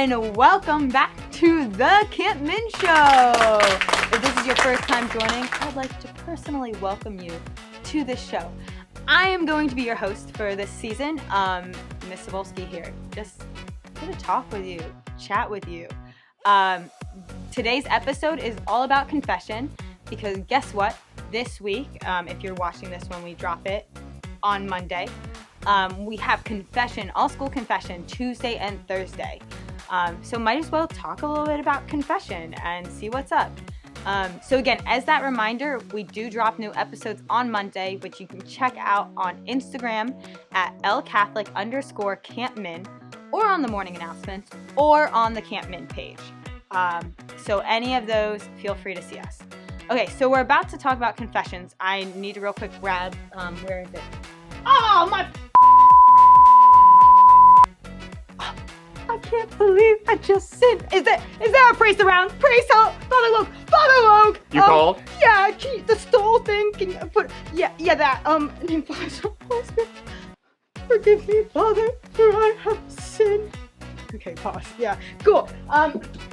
and welcome back to the Camp Min Show. If this is your first time joining, I'd like to personally welcome you to this show. I am going to be your host for this season, Miss Cybulski here, just here to talk with you, chat with you. Today's episode is all about confession, because guess what? This week, if you're watching this when we drop it on Monday, we have confession, all school confession, Tuesday and Thursday. So might as well talk a little bit about confession and see what's up. So again, as that reminder, we do drop new episodes on Monday, which you can check out on Instagram at lcatholic_campmin, or on the morning announcements, or on the Camp Min page. So any of those, feel free to see us. Okay, so we're about to talk about confessions. I need to real quick grab, where is it? Oh, my... I can't believe I just sinned. Is there a priest around? Priest, oh, Father Logue, Father Logue. You called? Yeah, the stole thing. Can you put? Yeah, that. Name Father, Holy Spirit. Forgive me, Father, for I have sinned. Okay, pause. Yeah, cool.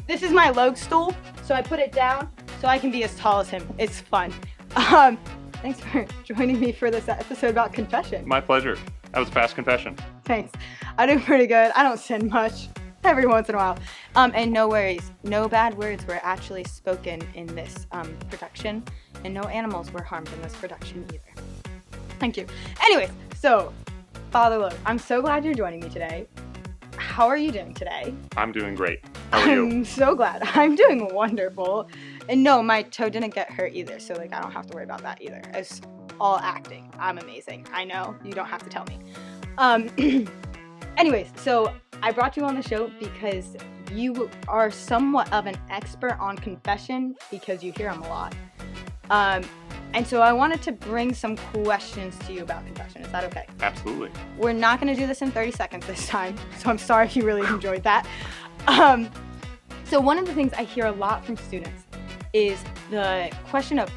This is my Logue stool, so I put it down so I can be as tall as him. It's fun. Thanks for joining me for this episode about confession. My pleasure. That was a fast confession. Thanks. I do pretty good. I don't sin much. Every once in a while. And no worries. No bad words were actually spoken in this production. And no animals were harmed in this production either. Thank you. Anyways, so, Father Logue, I'm so glad you're joining me today. How are you doing today? I'm doing great. How are you? I'm so glad. I'm doing wonderful. And no, my toe didn't get hurt either. So, I don't have to worry about that either. It's all acting. I'm amazing. I know. You don't have to tell me. Anyways, so I brought you on the show because you are somewhat of an expert on confession because you hear them a lot. And so I wanted to bring some questions to you about confession. Is that okay? Absolutely. We're not going to do this in 30 seconds this time, so I'm sorry if you really enjoyed that. So one of the things I hear a lot from students is the question of,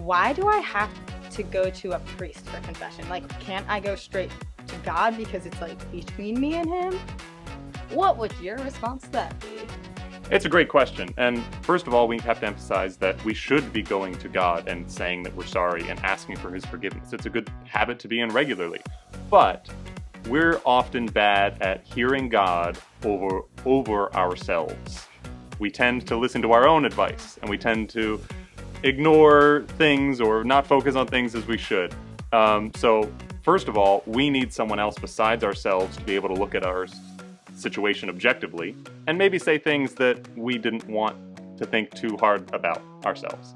why do I have to go to a priest for confession? Like, can't I go straight to God because it's like between me and him? What would your response to that be? It's a great question. And first of all, we have to emphasize that we should be going to God and saying that we're sorry and asking for his forgiveness. It's a good habit to be in regularly. But we're often bad at hearing God over ourselves. We tend to listen to our own advice, and we tend to ignore things or not focus on things as we should. So first of all, we need someone else besides ourselves to be able to look at our situation objectively and maybe say things that we didn't want to think too hard about ourselves.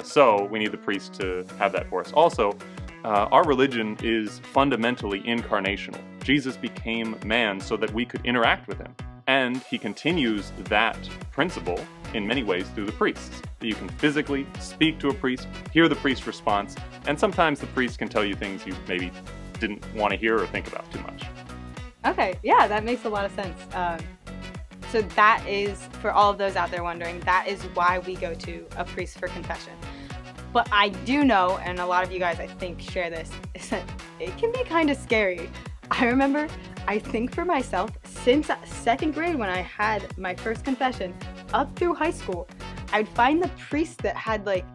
So we need the priest to have that for us. Also, our religion is fundamentally incarnational. Jesus became man so that we could interact with him. And he continues that principle in many ways through the priests. You can physically speak to a priest, hear the priest's response, and sometimes the priest can tell you things you maybe didn't want to hear or think about too much. Okay, yeah, that makes a lot of sense. So that is, for all of those out there wondering, that is why we go to a priest for confession. But I do know, and a lot of you guys I think share this, is that it can be kind of scary. I remember, I think for myself, since second grade when I had my first confession, up through high school, I'd find the priest that had like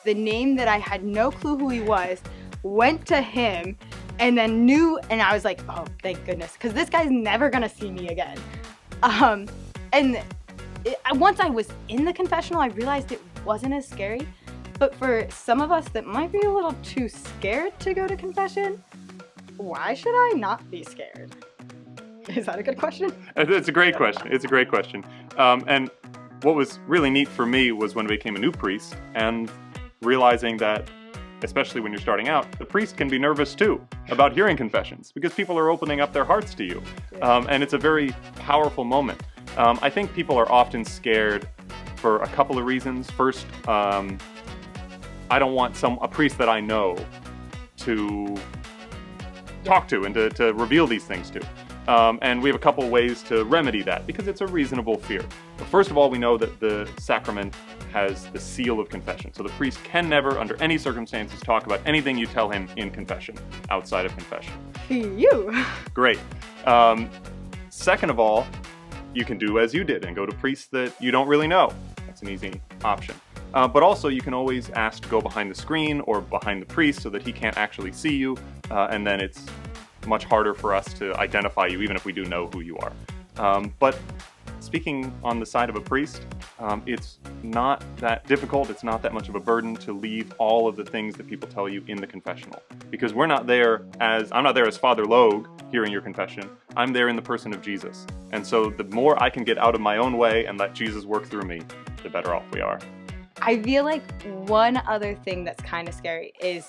the name that I had no clue who he was, went to him, and then knew, and I was like, oh, thank goodness, because this guy's never gonna see me again. Once I was in the confessional, I realized it wasn't as scary. But for some of us that might be a little too scared to go to confession, why should I not be scared? Is that a good question? It's a great question. It's a great question. And what was really neat for me was when I became a new priest and realizing that, especially when you're starting out, the priest can be nervous too about hearing confessions because people are opening up their hearts to you. And it's a very powerful moment. I think people are often scared for a couple of reasons. First, I don't want a priest that I know to talk to and to reveal these things to. And we have a couple ways to remedy that because it's a reasonable fear. But first of all, we know that the sacrament has the seal of confession. So the priest can never, under any circumstances, talk about anything you tell him in confession, outside of confession. You. Great. Second of all, you can do as you did and go to priests that you don't really know. That's an easy option. But also, you can always ask to go behind the screen or behind the priest so that he can't actually see you, and then it's much harder for us to identify you, even if we do know who you are. But speaking on the side of a priest, it's not that difficult, it's not that much of a burden to leave all of the things that people tell you in the confessional. Because I'm not there as Father Logue hearing your confession, I'm there in the person of Jesus. And so the more I can get out of my own way and let Jesus work through me, the better off we are. I feel like one other thing that's kind of scary is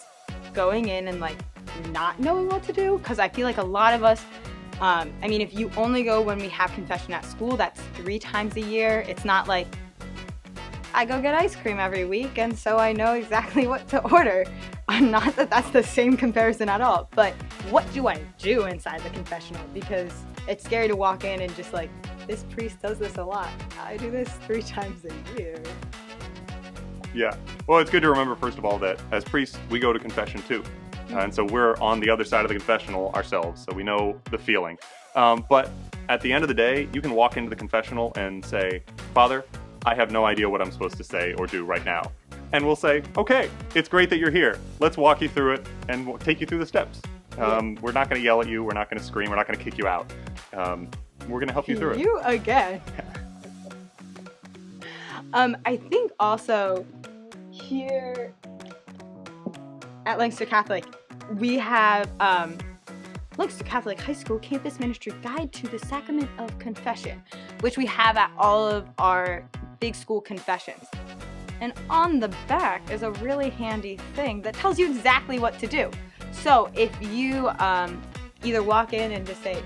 going in and like not knowing what to do, because I feel like a lot of us, I mean, if you only go when we have confession at school, that's 3 times a year. It's not like I go get ice cream every week and so I know exactly what to order. Not that that's the same comparison at all, but what do I do inside the confessional? Because it's scary to walk in and just like, this priest does this a lot. I do this 3 times a year. Yeah. Well, it's good to remember, first of all, that as priests, we go to confession too. And so we're on the other side of the confessional ourselves, so we know the feeling. But at the end of the day, you can walk into the confessional and say, Father, I have no idea what I'm supposed to say or do right now. And we'll say, okay, it's great that you're here. Let's walk you through it and we'll take you through the steps. We're not going to yell at you. We're not going to scream. We're not going to kick you out. We're going to help you through it. You again. I think also here at Lancaster Catholic, we have Lancaster Catholic High School Campus Ministry Guide to the Sacrament of Confession, which we have at all of our big school confessions. And on the back is a really handy thing that tells you exactly what to do. So if you either walk in and just say,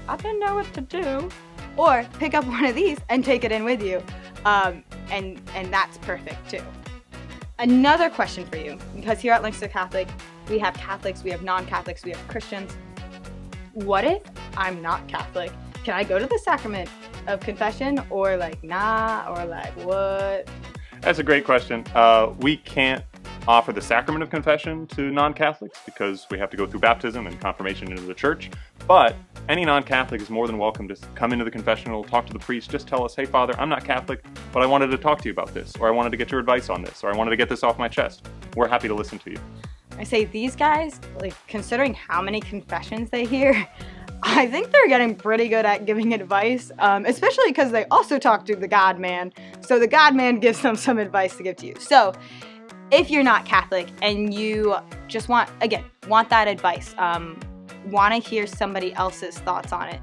I didn't know what to do, or pick up one of these and take it in with you, and that's perfect too. Another question for you, because here at Lancaster Catholic, we have Catholics, we have non-Catholics, we have Christians. What if I'm not Catholic? Can I go to the sacrament of confession, or like nah, or like what? That's a great question. We can't offer the sacrament of confession to non-Catholics because we have to go through baptism and confirmation into the church. But any non-Catholic is more than welcome to come into the confessional, talk to the priest, just tell us, hey, Father, I'm not Catholic, but I wanted to talk to you about this, or I wanted to get your advice on this, or I wanted to get this off my chest. We're happy to listen to you. I say these guys, like considering how many confessions they hear, I think they're getting pretty good at giving advice, especially because they also talk to the God-man. So the God-man gives them some advice to give to you. So if you're not Catholic and you just want that advice, want to hear somebody else's thoughts on it,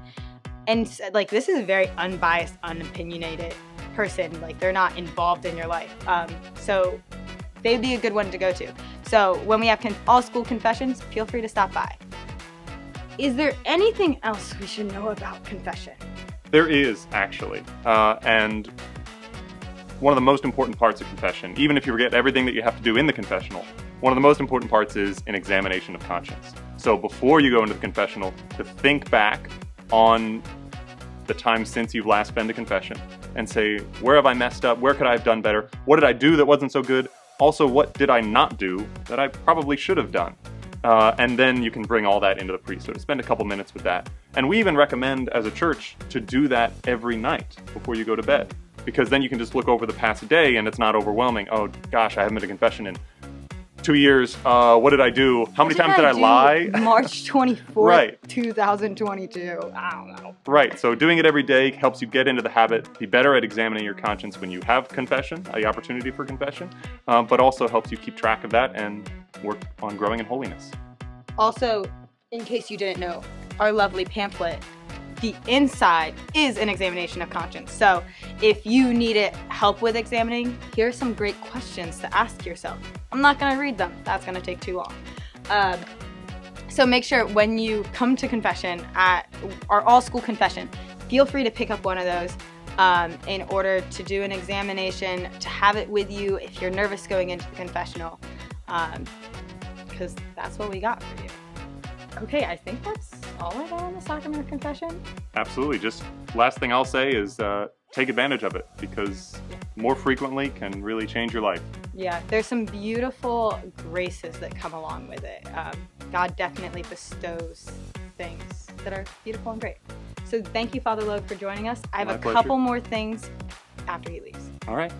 and like this is a very unbiased, unopinionated person, like they're not involved in your life, so they'd be a good one to go to. So when we have all school confessions, feel free to stop by. Is there anything else we should know about confession? There is, actually. And one of the most important parts of confession, even if you forget everything that you have to do in the confessional, one of the most important parts is an examination of conscience. So before you go into the confessional, to think back on the time since you've last been to confession and say, where have I messed up? Where could I have done better? What did I do that wasn't so good? Also, what did I not do that I probably should have done? And then you can bring all that into the priesthood. Spend a couple minutes with that. And we even recommend as a church to do that every night before you go to bed. Because then you can just look over the past day and it's not overwhelming. Oh gosh, I haven't been to confession in 2 years. What did I do? How many times did I lie? March 24th, right. 2022. I don't know. Right. So doing it every day helps you get into the habit, be better at examining your conscience when you have confession, the opportunity for confession, but also helps you keep track of that and work on growing in holiness. Also, in case you didn't know, our lovely pamphlet, the inside is an examination of conscience. So if you needed help with examining, here are some great questions to ask yourself. I'm not going to read them. That's going to take too long. So make sure when you come to confession at our all-school confession, feel free to pick up one of those in order to do an examination, to have it with you if you're nervous going into the confessional, because that's what we got for you. Okay, I think that's all I got on the sacrament of confession. Absolutely. Just last thing I'll say is take advantage of it, because more frequently can really change your life. Yeah, there's some beautiful graces that come along with it. God definitely bestows things that are beautiful and great. So thank you, Father Logue, for joining us. I have My a pleasure. couple more things after he leaves. All right.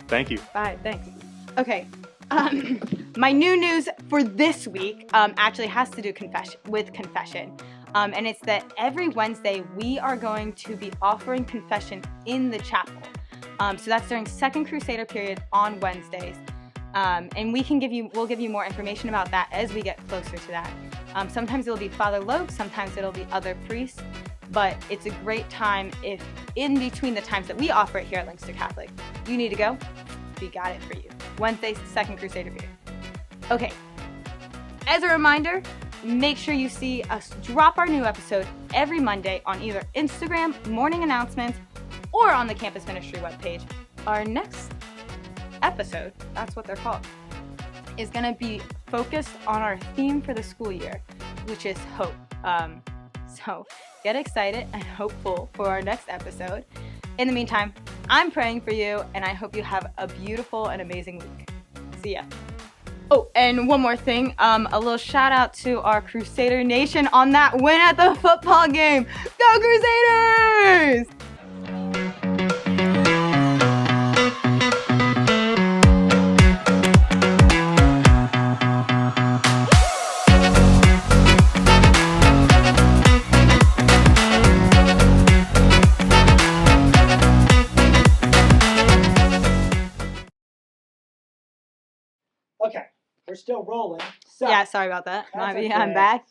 Thank you. Bye. Thanks. Okay. My new news for this week actually has to do with confession. And it's that every Wednesday we are going to be offering confession in the chapel. So that's during Second Crusader period on Wednesdays. And we'll give you more information about that as we get closer to that. Sometimes it'll be Father Logue, sometimes it'll be other priests, but it's a great time if in between the times that we offer it here at Lancaster Catholic, you need to go, we got it for you. Wednesday, Second Crusader period. Okay, as a reminder, make sure you see us drop our new episode every Monday on either Instagram, morning announcements, or on the campus ministry webpage. Our next episode, that's what they're called, is going to be focused on our theme for the school year, which is hope. So get excited and hopeful for our next episode. In the meantime, I'm praying for you, and I hope you have a beautiful and amazing week. See ya. Oh, and one more thing, a little shout out to our Crusader Nation on that win at the football game. Go Crusaders! Okay, we're still rolling. So, Yeah, sorry about that. That's I'm okay. back.